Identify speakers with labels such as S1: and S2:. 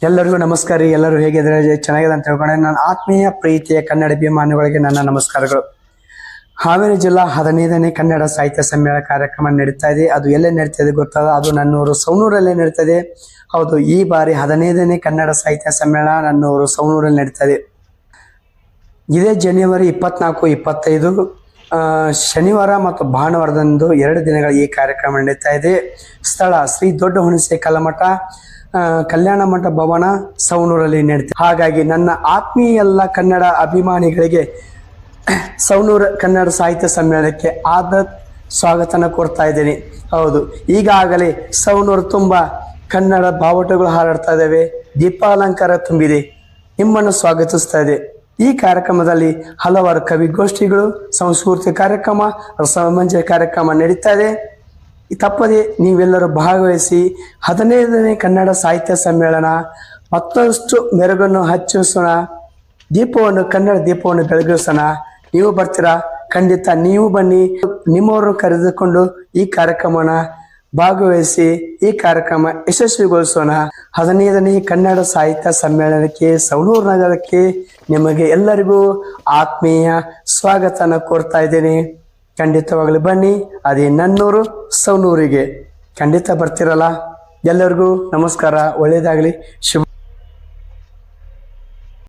S1: ಎಲ್ಲರಿಗೂ ನಮಸ್ಕಾರ ರೀ. ಎಲ್ಲರೂ ಹೇಗಿದ್ರೆ ಚೆನ್ನಾಗಿದೆ ಅಂತ ಹೇಳ್ಕೊಂಡೆ ನನ್ನ ಆತ್ಮೀಯ ಪ್ರೀತಿಯ ಕನ್ನಡ ಅಭಿಮಾನಿಗಳಿಗೆ ನನ್ನ ನಮಸ್ಕಾರಗಳು. ಹಾವೇರಿ ಜಿಲ್ಲಾ 15ನೇ ಕನ್ನಡ ಸಾಹಿತ್ಯ ಸಮ್ಮೇಳನ ಕಾರ್ಯಕ್ರಮ ನಡೀತಾ ಇದೆ. ಅದು ಎಲ್ಲೇ ನಡೀತಾ ಇದೆ ಗೊತ್ತದ? ಅದು ನನ್ನೂರು ಸವಣೂರಲ್ಲೇ ನಡೀತಾ ಇದೆ. ಹೌದು, ಈ ಬಾರಿ 15ನೇ ಕನ್ನಡ ಸಾಹಿತ್ಯ ಸಮ್ಮೇಳನ ನನ್ನೂರು ಸವಣೂರಲ್ಲಿ ನಡೀತಾ ಇದೆ. ಇದೇ ಜನವರಿ 24, 25 ಶನಿವಾರ ಮತ್ತು ಭಾನುವಾರದಂದು 2 ದಿನಗಳ ಈ ಕಾರ್ಯಕ್ರಮ ನಡೀತಾ ಇದೆ. ಸ್ಥಳ ಶ್ರೀ ದೊಡ್ಡ ಹುಣಸೆ ಕಲ್ಲಮಠ ಕಲ್ಯಾಣ ಮಂಟಪ ಭವನ ಸವಣೂರಲ್ಲಿ ನಡೀತದೆ. ಹಾಗಾಗಿ ನನ್ನ ಆತ್ಮೀಯ ಎಲ್ಲ ಕನ್ನಡ ಅಭಿಮಾನಿಗಳಿಗೆ ಸವಣೂರು ಕನ್ನಡ ಸಾಹಿತ್ಯ ಸಮ್ಮೇಳನಕ್ಕೆ ಸ್ವಾಗತನ ಕೊಡ್ತಾ ಇದ್ದೀನಿ. ಹೌದು, ಈಗಾಗಲೇ ಸವಣೂರು ತುಂಬ ಕನ್ನಡ ಬಾವುಟಗಳು ಹಾರಾಡ್ತಾ ಇದ್ದಾವೆ, ದೀಪಾಲಂಕಾರ ತುಂಬಿದೆ, ನಿಮ್ಮನ್ನು ಸ್ವಾಗತಿಸ್ತಾ ಇದೆ. ಈ ಕಾರ್ಯಕ್ರಮದಲ್ಲಿ ಹಲವಾರು ಕವಿಗೋಷ್ಠಿಗಳು, ಸಾಂಸ್ಕೃತಿಕ ಕಾರ್ಯಕ್ರಮ, ರಸಮಂಜರಿ ಕಾರ್ಯಕ್ರಮ ನಡೀತಾ ಇದೆ. ತಪ್ಪದೆ ನೀವೆಲ್ಲರೂ ಭಾಗವಹಿಸಿ 15ನೇ ಕನ್ನಡ ಸಾಹಿತ್ಯ ಸಮ್ಮೇಳನ ಮತ್ತಷ್ಟು ಮೆರುಗನ್ನು ಹಚ್ಚಿಸೋಣ, ಕನ್ನಡ ದೀಪವನ್ನು ಬೆಳಗಿಸೋಣ. ನೀವು ಬರ್ತೀರಾ? ಖಂಡಿತ ನೀವು ಬನ್ನಿ. ನಿಮ್ಮವರು ಕರೆದುಕೊಂಡು ಈ ಕಾರ್ಯಕ್ರಮನ ಭಾಗವಹಿಸಿ ಈ ಕಾರ್ಯಕ್ರಮ ಯಶಸ್ವಿಗೊಳಿಸೋಣ. 15ನೇ ಕನ್ನಡ ಸಾಹಿತ್ಯ ಸಮ್ಮೇಳನಕ್ಕೆ ಸವಣೂರು ನಗರಕ್ಕೆ ನಿಮಗೆ ಎಲ್ಲರಿಗೂ ಆತ್ಮೀಯ ಸ್ವಾಗತನ ಕೋರ್ತಾ ಇದ್ದೇನೆ. ಖಂಡಿತವಾಗಲಿ ಬನ್ನಿ. ಅದೇ ನನ್ನೂರು ಸವಣೂರಿಗೆ ಖಂಡಿತ ಬರ್ತಿರಲ್ಲ. ಎಲ್ಲರಿಗೂ ನಮಸ್ಕಾರ, ಒಳ್ಳೆಯದಾಗಲಿ, ಶುಭ.